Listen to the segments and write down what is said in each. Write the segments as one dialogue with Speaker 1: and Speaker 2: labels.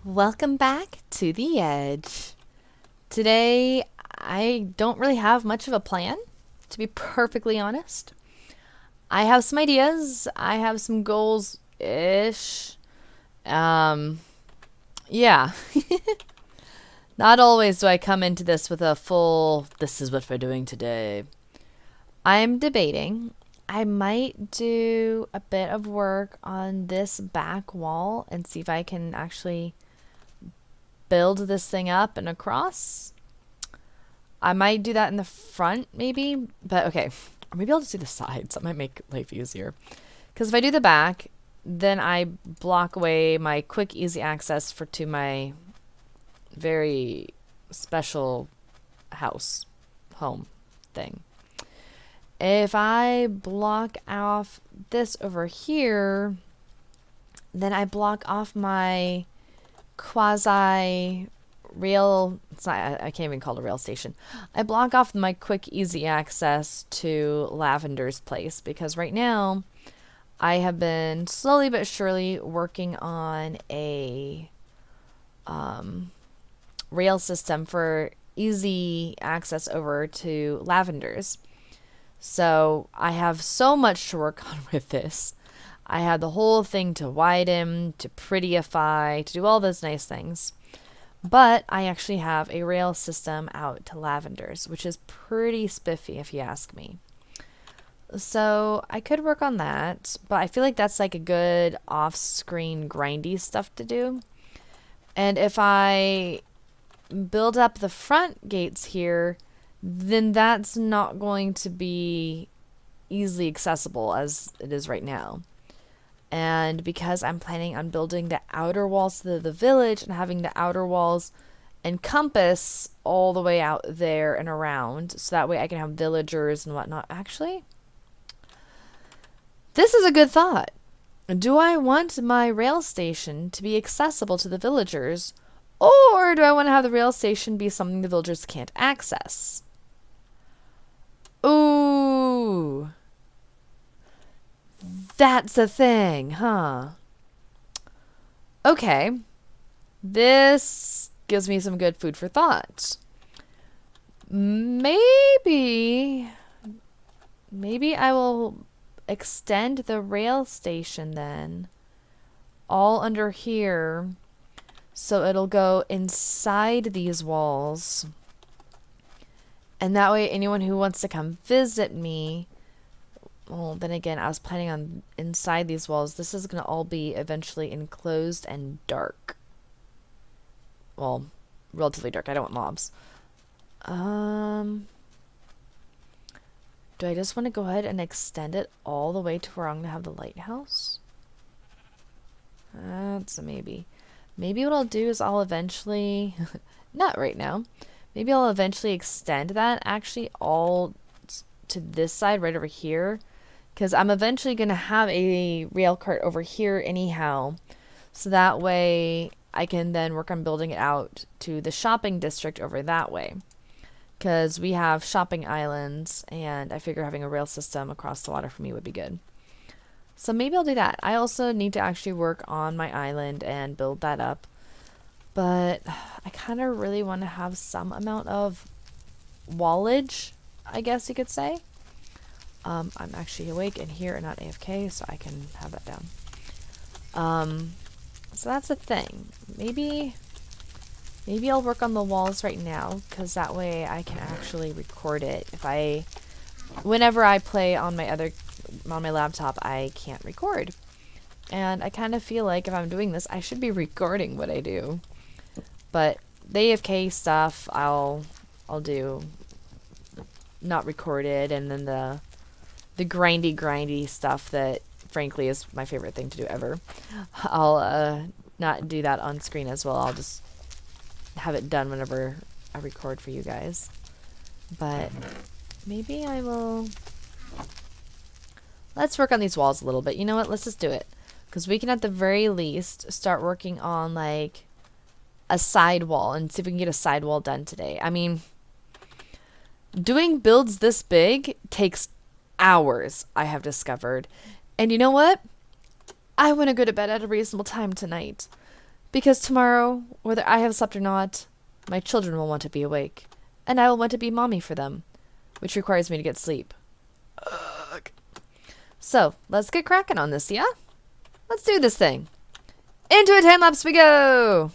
Speaker 1: Welcome back to the edge. Today, I don't really have much of a plan, to be perfectly honest. I have some ideas, I have some goals ish. Um, yeah. Not always do I come into this with a full, this is what we're doing today. I'm debating. I might do a bit of work on this back wall and see if I can actually build this thing up and across. I might do that in the front, maybe, but okay. Or maybe I'll just do the sides. That might make life easier. Because if I do the back, then I block away my quick, easy access to my very special home thing. If I block off this over here, then I block off my quasi rail. It's not, I can't even call it a rail station. I block off my quick, easy access to Lavender's place because right now I have been slowly but surely working on a rail system for easy access over to Lavender's. So I have so much to work on with this. I had the whole thing to widen, to prettyify, to do all those nice things. But I actually have a rail system out to Lavender's, which is pretty spiffy if you ask me. So I could work on that, but I feel like that's like a good off-screen grindy stuff to do. And if I build up the front gates here, then that's not going to be easily accessible as it is right now. And because I'm planning on building the outer walls to the village and having the outer walls encompass all the way out there and around, so that way I can have villagers and whatnot. Actually, this is a good thought. Do I want my rail station to be accessible to the villagers, or do I want to have the rail station be something the villagers can't access? Ooh. That's a thing, huh? Okay. This gives me some good food for thought. Maybe I will extend the rail station then all under here so it'll go inside these walls. And that way anyone who wants to come visit me, well, then again, I was planning on inside these walls. This is going to all be eventually enclosed and dark. Well, relatively dark. I don't want mobs. Do I just want to go ahead and extend it all the way to where I'm going to have the lighthouse? That's a maybe. Maybe what I'll do is I'll eventually, not right now, maybe I'll eventually extend that actually all to this side right over here. Because I'm eventually going to have a rail cart over here anyhow. So that way I can then work on building it out to the shopping district over that way. Because we have shopping islands and I figure having a rail system across the water for me would be good. So maybe I'll do that. I also need to actually work on my island and build that up. But I kind of really want to have some amount of wallage, I guess you could say. I'm actually awake and here and not AFK, so I can have that down. So that's a thing. Maybe I'll work on the walls right now, because that way I can actually record it. Whenever I play on my laptop, I can't record. And I kind of feel like if I'm doing this, I should be recording what I do. But the AFK stuff, I'll do not recorded, and then the grindy stuff that frankly is my favorite thing to do ever, I'll not do that on screen as well. I'll just have it done whenever I record for you guys. But maybe I will, let's work on these walls a little bit. You know what, let's just do it, because we can at the very least start working on like a side wall and see if we can get a side wall done today. I mean, doing builds this big takes hours, I have discovered. And you know what? I want to go to bed at a reasonable time tonight. Because tomorrow, whether I have slept or not, my children will want to be awake, and I will want to be mommy for them, which requires me to get sleep. Ugh. So, let's get cracking on this, yeah? Let's do this thing. Into a time lapse we go!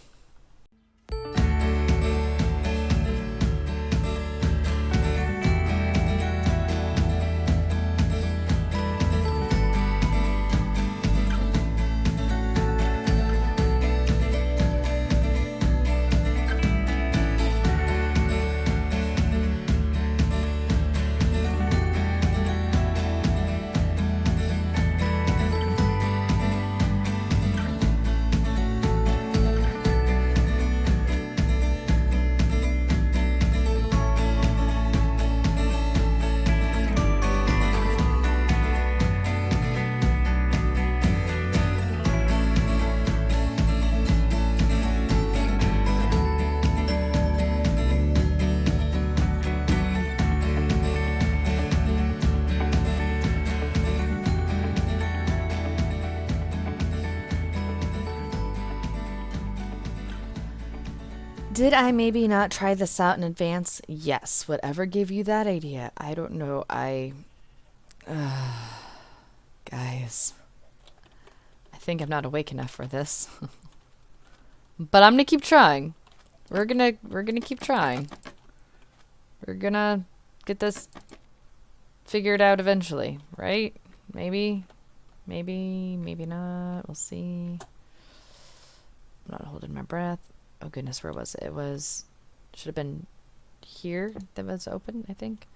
Speaker 1: Did I maybe not try this out in advance? Yes. Whatever gave you that idea? I don't know. Guys. I think I'm not awake enough for this. But I'm gonna keep trying. We're gonna keep trying. We're gonna get this figured out eventually, right? Maybe. Maybe not. We'll see. I'm not holding my breath. Oh goodness, where was it? It was, should have been here that was open, I think.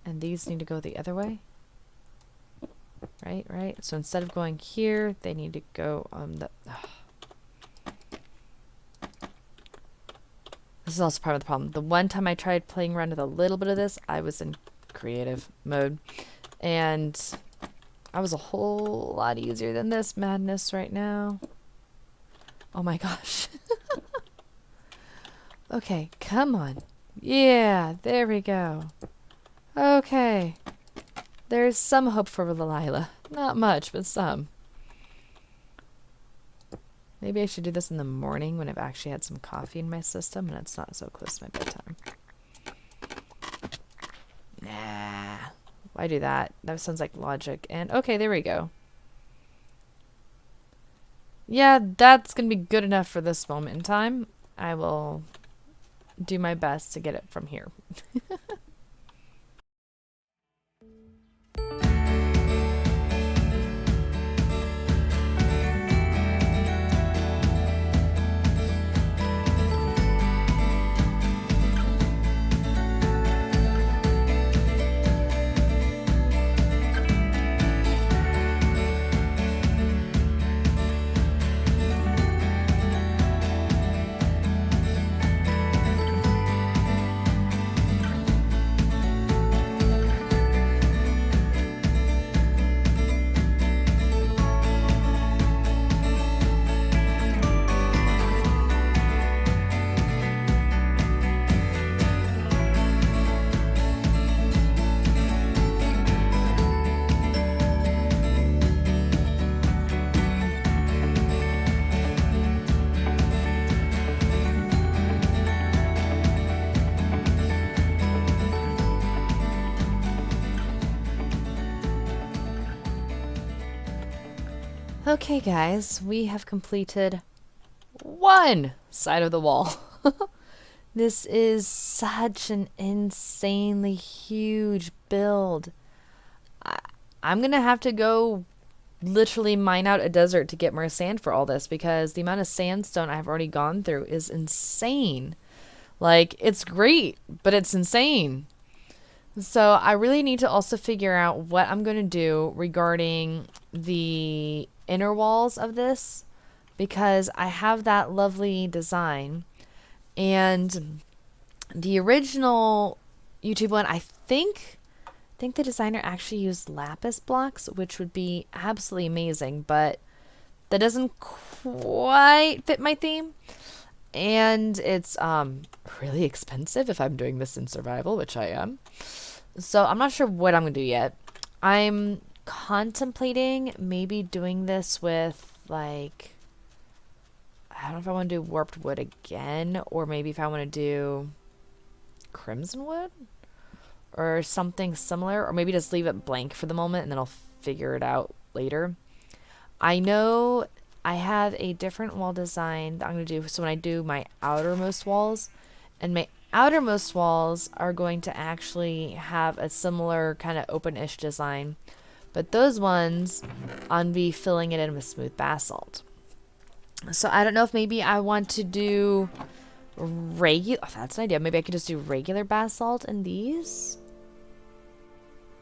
Speaker 1: And these need to go the other way. Right? So instead of going here, they need to go on the... This is also part of the problem. The one time I tried playing around with a little bit of this, I was in creative mode. And I was a whole lot easier than this madness right now. Oh my gosh. Okay, come on. Yeah, there we go. Okay. There's some hope for Delilah. Not much, but some. Maybe I should do this in the morning when I've actually had some coffee in my system and it's not so close to my bedtime. Nah. Why do that? That sounds like logic. And okay, there we go. Yeah, that's going to be good enough for this moment in time. I will do my best to get it from here. Okay guys, we have completed one side of the wall. This is such an insanely huge build. I'm gonna have to go literally mine out a desert to get more sand for all this because the amount of sandstone I've already gone through is insane. Like, it's great, but it's insane. So I really need to also figure out what I'm going to do regarding the inner walls of this because I have that lovely design. And the original YouTube one, I think the designer actually used lapis blocks, which would be absolutely amazing, but that doesn't quite fit my theme. And it's really expensive if I'm doing this in survival, which I am. So I'm not sure what I'm going to do yet. I'm contemplating maybe doing this with, like, I don't know if I want to do warped wood again, or maybe if I want to do crimson wood or something similar, or maybe just leave it blank for the moment and then I'll figure it out later. I know I have a different wall design that I'm going to do. So when I do my outermost walls, and my outermost walls are going to actually have a similar kind of open-ish design, but those ones I'm be filling it in with smooth basalt. So I don't know if maybe I want to do regular. Oh, that's an idea. Maybe I could just do regular basalt in these.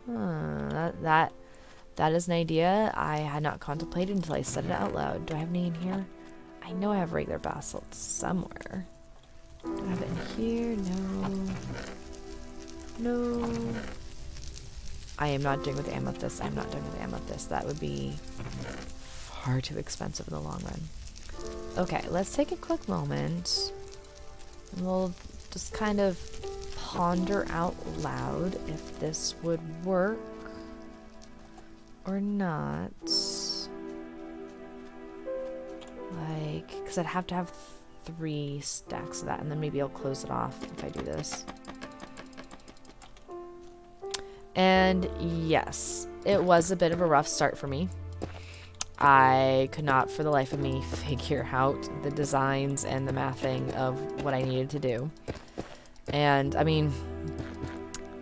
Speaker 1: That is an idea I had not contemplated until I said it out loud. Do I have any in here? I know I have regular basalt somewhere. Do I have it in here? No. I am not doing with the amethyst. I'm not doing with the amethyst. That would be far too expensive in the long run. Okay, let's take a quick moment. And we'll just kind of ponder out loud if this would work or not. Like, because I'd have to have 3 stacks of that, and then maybe I'll close it off if I do this. And yes, it was a bit of a rough start for me. I could not for the life of me figure out the designs and the mathing of what I needed to do. And I mean,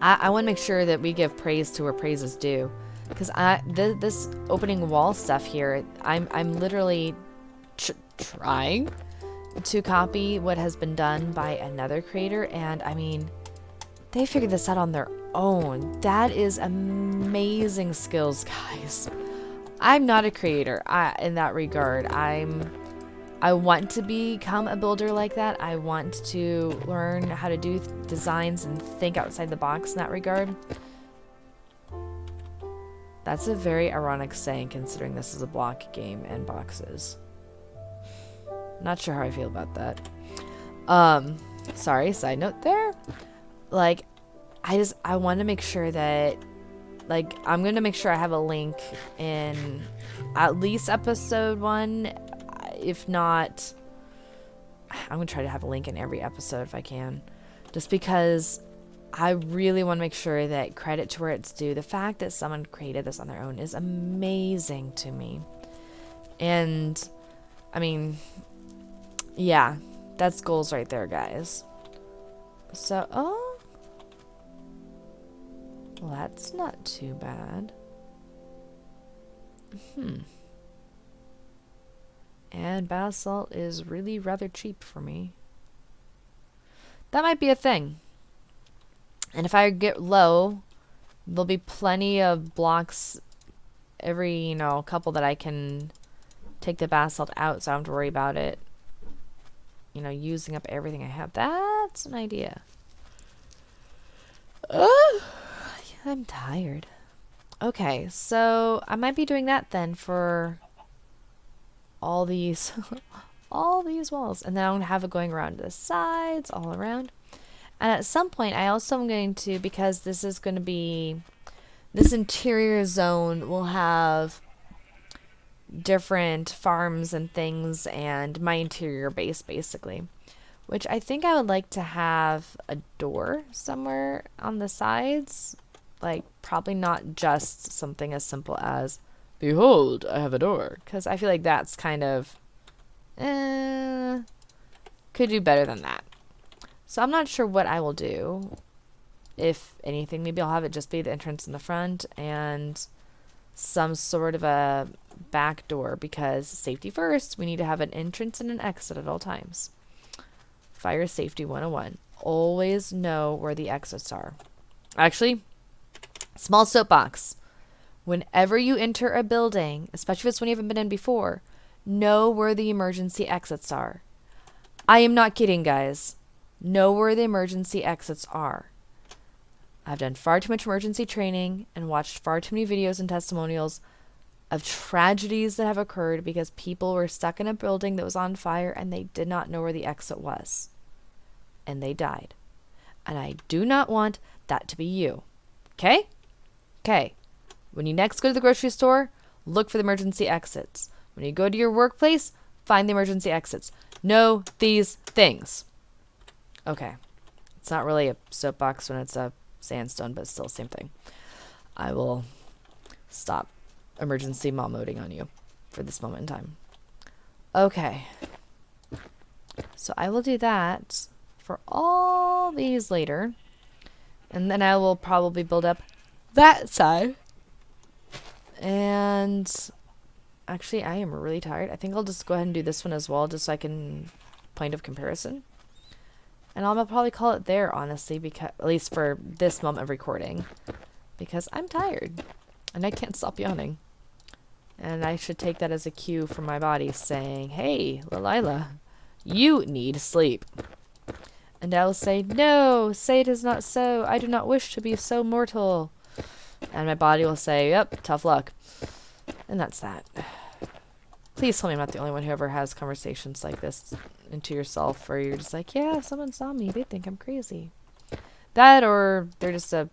Speaker 1: I want to make sure that we give praise to where praise is due. Because this opening wall stuff here, I'm literally trying to copy what has been done by another creator, and I mean, they figured this out on their own. That is amazing skills, guys. I'm not a creator in that regard. I want to become a builder like that. I want to learn how to do designs and think outside the box in that regard. That's a very ironic saying considering this is a block game and boxes. Not sure how I feel about that. Sorry, side note there. Like, I want to make sure that, like, I'm going to make sure I have a link in at least episode 1. If not, I'm going to try to have a link in every episode if I can. Just because I really want to make sure that credit to where it's due. The fact that someone created this on their own is amazing to me. And, I mean, yeah, that's goals right there, guys. So, oh, well, that's not too bad. And basalt is really rather cheap for me. That might be a thing. And if I get low, there'll be plenty of blocks every, couple that I can take the basalt out, so I don't have to worry about it, using up everything I have. That's an idea. I'm tired. Okay, so I might be doing that then for all these all these walls, and then I'm gonna have it going around the sides, all around. And at some point I also am going to, because this is going to be, this interior zone will have different farms and things, and my interior base basically, which I think I would like to have a door somewhere on the sides. Like, probably not just something as simple as, behold, I have a door. Because I feel like that's kind of, could do better than that. So I'm not sure what I will do. If anything, maybe I'll have it just be the entrance in the front and some sort of a back door, because safety first, we need to have an entrance and an exit at all times. Fire safety 101. Always know where the exits are. Actually, small soapbox. Whenever you enter a building, especially if it's one you haven't been in before, know where the emergency exits are. I am not kidding, guys. Know where the emergency exits are. I've done far too much emergency training and watched far too many videos and testimonials of tragedies that have occurred because people were stuck in a building that was on fire and they did not know where the exit was. And they died. And I do not want that to be you. Okay? Okay. When you next go to the grocery store, look for the emergency exits. When you go to your workplace, find the emergency exits, know these things. Okay. It's not really a soapbox when it's a sandstone, but still same thing. I will stop emergency mom moding on you for this moment in time. Okay. So I will do that for all these later. And then I will probably build up that side. And actually, I am really tired. I think I'll just go ahead and do this one as well, just so I can point of comparison. And I'll probably call it there, honestly, because at least for this moment of recording, because I'm tired and I can't stop yawning. And I should take that as a cue from my body saying, "Hey, Lilila, you need sleep." And I will say, "No, say it is not so. I do not wish to be so mortal." And my body will say, "Yep, tough luck." And that's that. Please tell me I'm not the only one who ever has conversations like this into yourself, where you're just like, yeah, if someone saw me, they'd think I'm crazy. That, or they're just a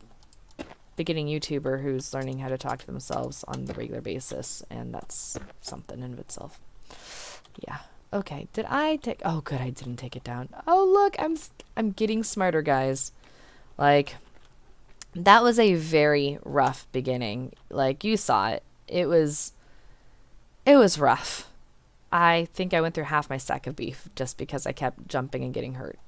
Speaker 1: beginning YouTuber who's learning how to talk to themselves on the regular basis, and that's something in of itself. Yeah. Okay. Did I take... Oh, good. I didn't take it down. Oh, look. I'm getting smarter, guys. Like, that was a very rough beginning. Like, you saw it. It was rough. I think I went through half my stack of beef just because I kept jumping and getting hurt.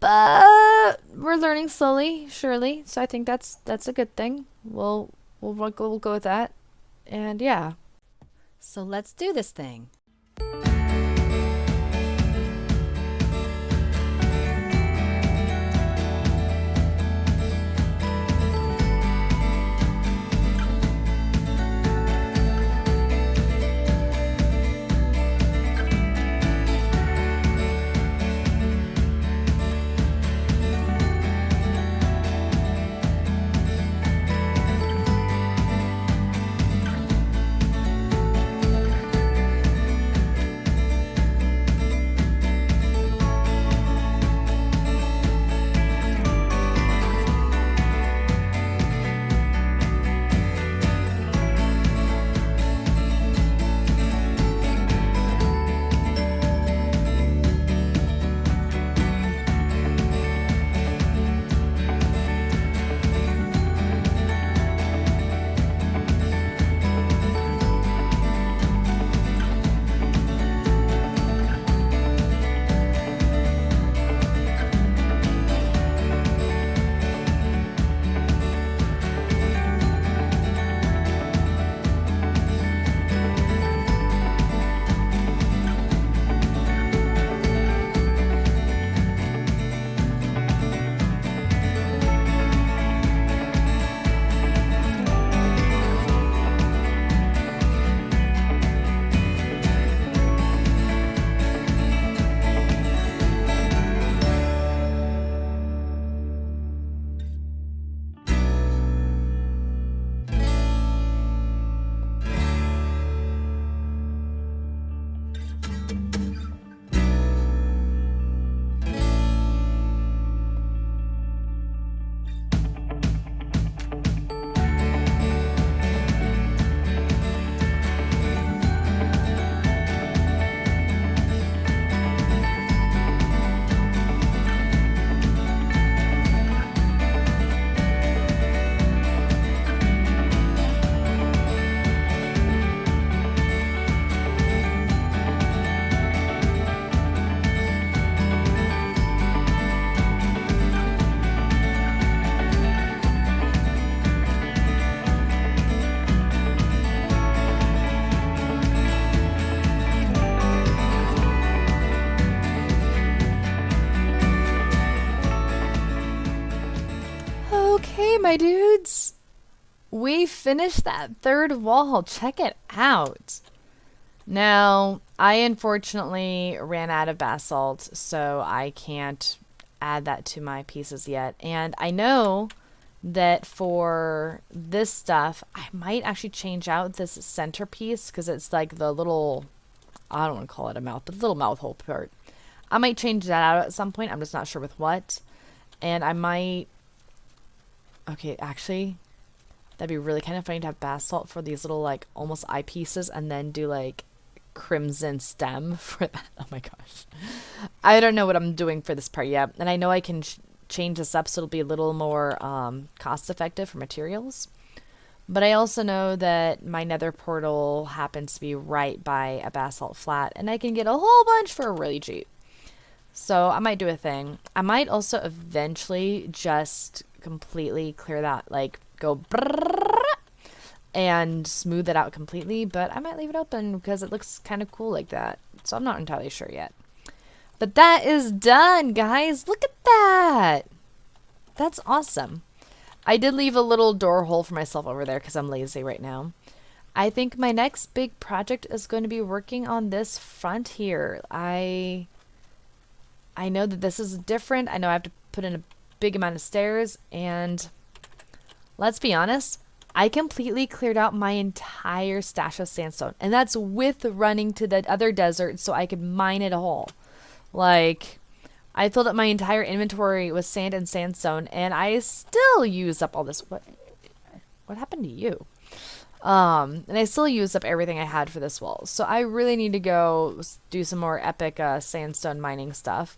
Speaker 1: But we're learning slowly, surely. So I think that's a good thing. We'll go with that. And yeah. So let's do this thing. Okay, my dudes, we finished that third wall. Check it out. Now, I unfortunately ran out of basalt, so I can't add that to my pieces yet. And I know that for this stuff, I might actually change out this centerpiece because it's like the little, I don't want to call it a mouth, but the little mouth hole part. I might change that out at some point. I'm just not sure with what. And I might... Okay, actually, that'd be really kind of funny to have basalt for these little, like, almost eyepieces and then do, like, crimson stem for that. Oh my gosh. I don't know what I'm doing for this part yet. And I know I can change this up so it'll be a little more cost effective for materials. But I also know that my nether portal happens to be right by a basalt flat, and I can get a whole bunch for really cheap. So I might do a thing. I might also eventually just completely clear that, like go and smooth it out completely, but I might leave it open because it looks kind of cool like that. So I'm not entirely sure yet. But that is done, guys. Look at that. That's awesome. I did leave a little door hole for myself over there because I'm lazy right now. I think my next big project is going to be working on this front here. I know that this is different. I know I have to put in a big amount of stairs, and let's be honest, I completely cleared out my entire stash of sandstone, and that's with running to the other desert so I could mine it all. Like, I filled up my entire inventory with sand and sandstone, and I still used up all this. What happened to you? And I still used up everything I had for this wall. So I really need to go do some more epic sandstone mining stuff.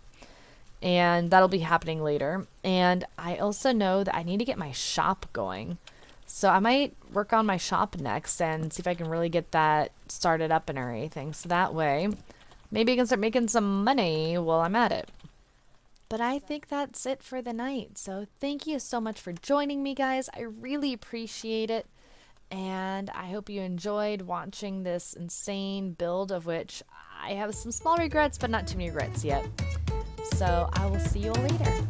Speaker 1: And that'll be happening later. And I also know that I need to get my shop going. So I might work on my shop next and see if I can really get that started up and everything. So that way, maybe I can start making some money while I'm at it. But I think that's it for the night. So thank you so much for joining me, guys. I really appreciate it. And I hope you enjoyed watching this insane build, of which I have some small regrets, but not too many regrets yet. So I will see you all later.